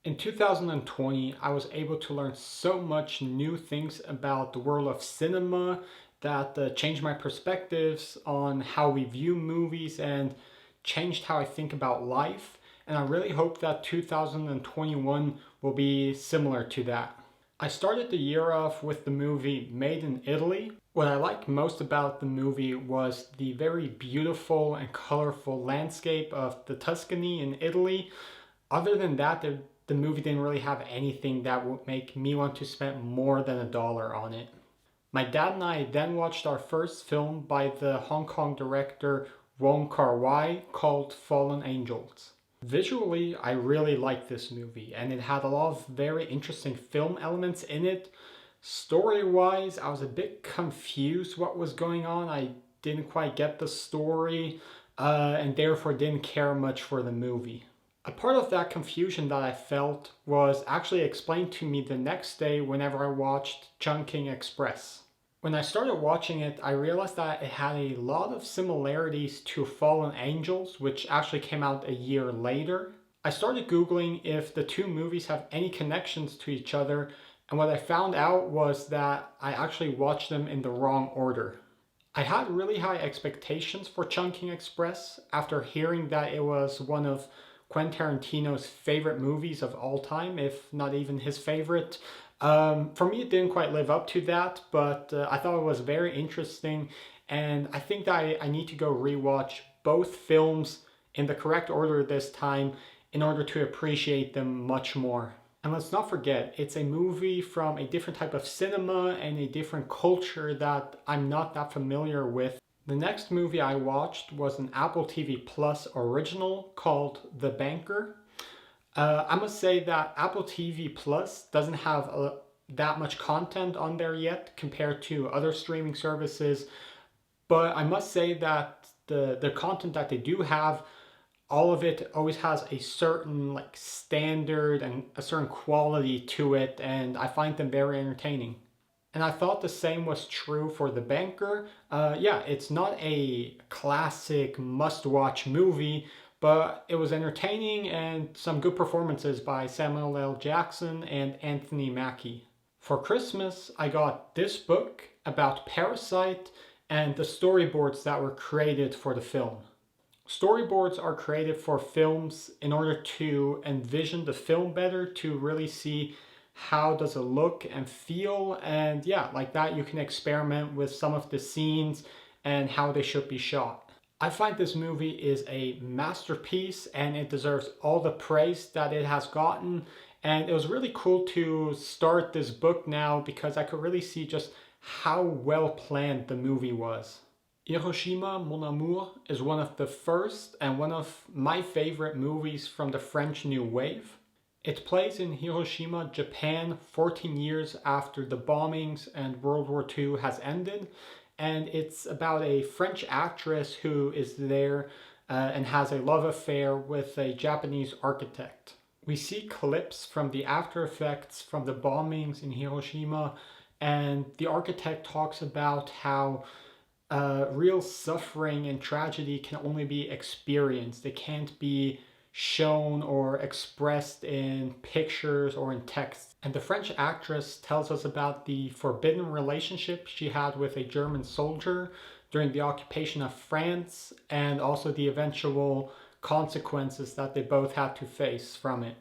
In 2020, I was able to learn so much new things about the world of cinema that changed my perspectives on how we view movies and changed how I think about life. And I really hope that 2021 will be similar to that. I started the year off with the movie Made in Italy. What I liked most about the movie was the very beautiful and colorful landscape of the Tuscany in Italy. Other than that, the movie didn't really have anything that would make me want to spend more than $1 on it. My dad and I then watched our first film by the Hong Kong director Kar-wai called Fallen Angels. Visually, I really liked this movie, and it had a lot of very interesting film elements in it. Story-wise, I was a bit confused what was going on. I didn't quite get the story, and therefore didn't care much for the movie. A part of that confusion that I felt was actually explained to me the next day whenever I watched Chungking Express. When I started watching it, I realized that it had a lot of similarities to Fallen Angels, which actually came out a year later. I started Googling if the two movies have any connections to each other, and what I found out was that I actually watched them in the wrong order. I had really high expectations for Chungking Express after hearing that it was one of Quentin Tarantino's favorite movies of all time, if not even his favorite. For me, it didn't quite live up to that, but I thought it was very interesting, and I think that I need to go rewatch both films in the correct order this time in order to appreciate them much more. And let's not forget, it's a movie from a different type of cinema and a different culture that I'm not that familiar with. The next movie I watched was an Apple TV Plus original called The Banker. I must say that Apple TV Plus doesn't have that much content on there yet compared to other streaming services, but I must say that the content that they do have, all of it always has a certain like standard and a certain quality to it, and I find them very entertaining. And I thought the same was true for The Banker. Yeah, it's not a classic must-watch movie, but it was entertaining and some good performances by Samuel L. Jackson and Anthony Mackie. For Christmas, I got this book about Parasite and the storyboards that were created for the film. Storyboards are created for films in order to envision the film better, to really see how does it look and feel, and yeah, like that you can experiment with some of the scenes and how they should be shot. I find this movie is a masterpiece and it deserves all the praise that it has gotten, and it was really cool to start this book now because I could really see just how well planned the movie was. Hiroshima Mon Amour is one of the first and one of my favorite movies from the French New Wave. It plays in Hiroshima, Japan, 14 years after the bombings and World War II has ended, and it's about a French actress who is there and has a love affair with a Japanese architect. We see clips from the after effects from the bombings in Hiroshima, and the architect talks about how real suffering and tragedy can only be experienced. It can't be shown or expressed in pictures or in text. And the French actress tells us about the forbidden relationship she had with a German soldier during the occupation of France, and also the eventual consequences that they both had to face from it.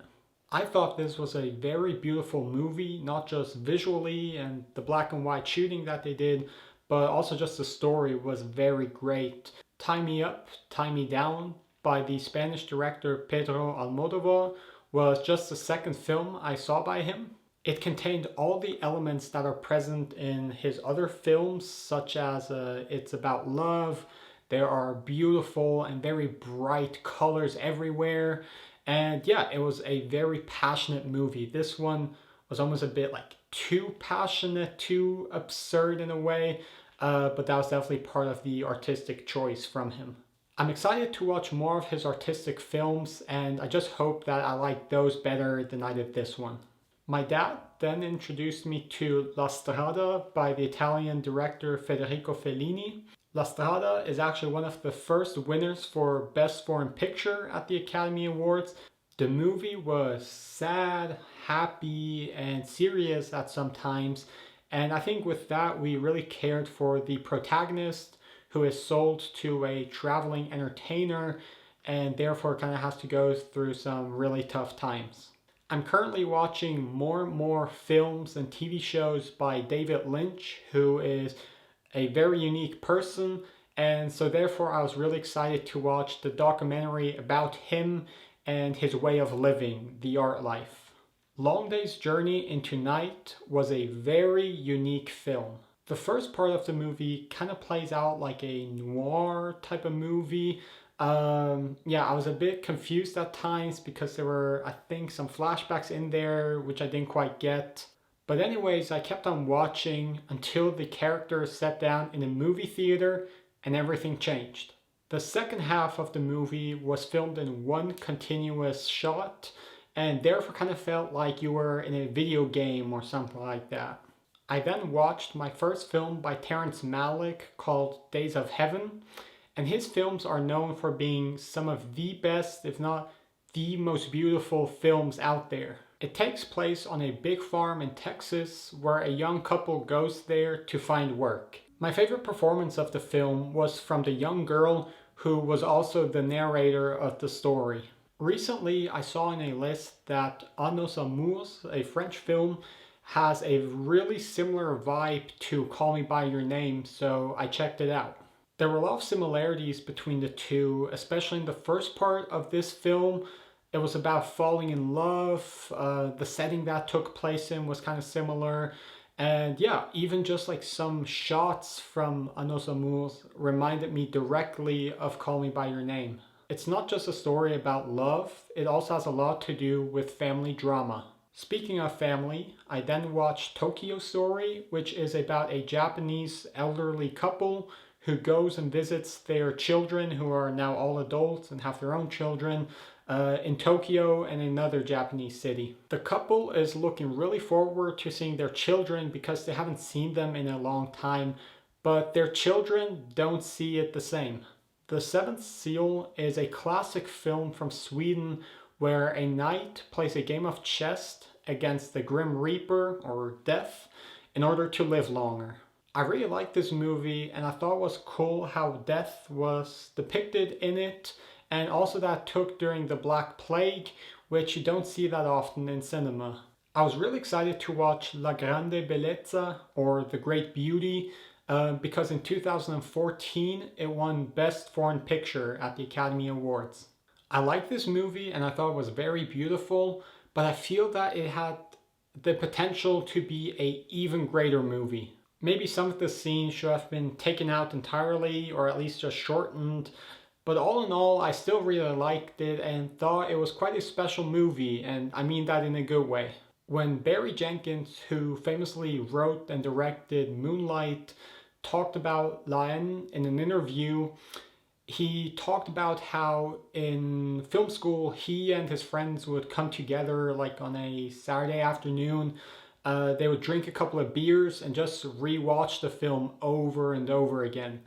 I thought this was a very beautiful movie, not just visually and the black and white shooting that they did, but also just the story was very great. Tie Me Up, Tie Me Down by the Spanish director Pedro Almodovar was just the second film I saw by him. It contained all the elements that are present in his other films, such as it's about love, there are beautiful and very bright colors everywhere, and yeah, it was a very passionate movie. This one was almost a bit like too passionate, too absurd in a way, but that was definitely part of the artistic choice from him. I'm excited to watch more of his artistic films, and I just hope that I like those better than I did this one. My dad then introduced me to La Strada by the Italian director Federico Fellini. La Strada is actually one of the first winners for Best Foreign Picture at the Academy Awards. The movie was sad, happy, and serious at some times, and I think with that we really cared for the protagonist who is sold to a traveling entertainer and therefore kind of has to go through some really tough times. I'm currently watching more and more films and TV shows by David Lynch, who is a very unique person, and so therefore I was really excited to watch the documentary about him and his way of living, the art life. Long Day's Journey into Night was a very unique film. The first part of the movie kind of plays out like a noir type of movie. I was a bit confused at times because there were, I think, some flashbacks in there which I didn't quite get. But anyways, I kept on watching until the characters sat down in a movie theater and everything changed. The second half of the movie was filmed in one continuous shot and therefore kind of felt like you were in a video game or something like that. I then watched my first film by Terrence Malick called Days of Heaven, and his films are known for being some of the best, if not the most beautiful films out there. It takes place on a big farm in Texas where a young couple goes there to find work. My favorite performance of the film was from the young girl who was also the narrator of the story. Recently, I saw in a list that Nos Amours, a French film, has a really similar vibe to Call Me By Your Name, so I checked it out. There were a lot of similarities between the two, especially in the first part of this film. It was about falling in love. The setting that took place in was kind of similar. And yeah, even just like some shots from Nos Amours reminded me directly of Call Me By Your Name. It's not just a story about love, it also has a lot to do with family drama. Speaking of family, I then watched Tokyo Story, which is about a Japanese elderly couple who goes and visits their children who are now all adults and have their own children in Tokyo and another Japanese city. The couple is looking really forward to seeing their children because they haven't seen them in a long time, but their children don't see it the same. The Seventh Seal is a classic film from Sweden where a knight plays a game of chess against the Grim Reaper or Death in order to live longer. I really liked this movie and I thought it was cool how death was depicted in it, and also that took during the Black Plague, which you don't see that often in cinema. I was really excited to watch La Grande Bellezza, or The Great Beauty, because in 2014 it won Best Foreign Picture at the Academy Awards. I liked this movie and I thought it was very beautiful, but I feel that it had the potential to be an even greater movie. Maybe some of the scenes should have been taken out entirely or at least just shortened. But all in all, I still really liked it and thought it was quite a special movie, and I mean that in a good way. When Barry Jenkins, who famously wrote and directed Moonlight, talked about Haine in an interview, he talked about how in film school he and his friends would come together like on a Saturday afternoon. They would drink a couple of beers and just re-watch the film over and over again.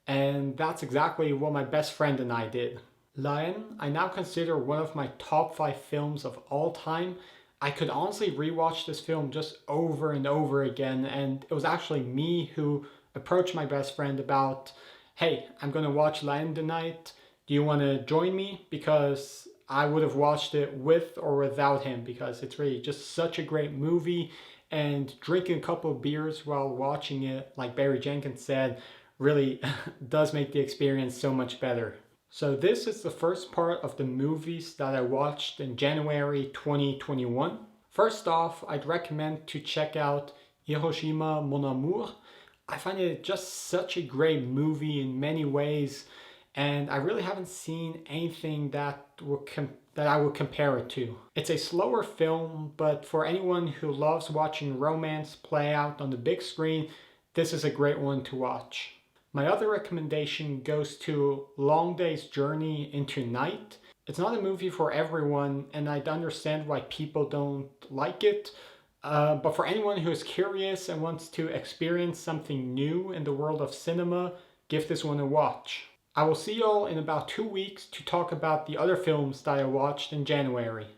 And that's exactly what my best friend and I did. Haine, I now consider one of my top 5 films of all time. I could honestly rewatch this film just over and over again, and it was actually me who approached my best friend about, hey, I'm gonna watch Haine tonight. Do you want to join me? Because I would have watched it with or without him, because it's really just such a great movie, and drinking a couple of beers while watching it, like Barry Jenkins said, really does make the experience so much better. So this is the first part of the movies that I watched in January 2021. First off, I'd recommend to check out Hiroshima Mon Amour. I find it just such a great movie in many ways, and I really haven't seen anything that I would compare it to. It's a slower film, but for anyone who loves watching romance play out on the big screen, this is a great one to watch. My other recommendation goes to Long Day's Journey into Night. It's not a movie for everyone, and I'd understand why people don't like it. But for anyone who is curious and wants to experience something new in the world of cinema, give this one a watch. I will see y'all in about 2 weeks to talk about the other films that I watched in January.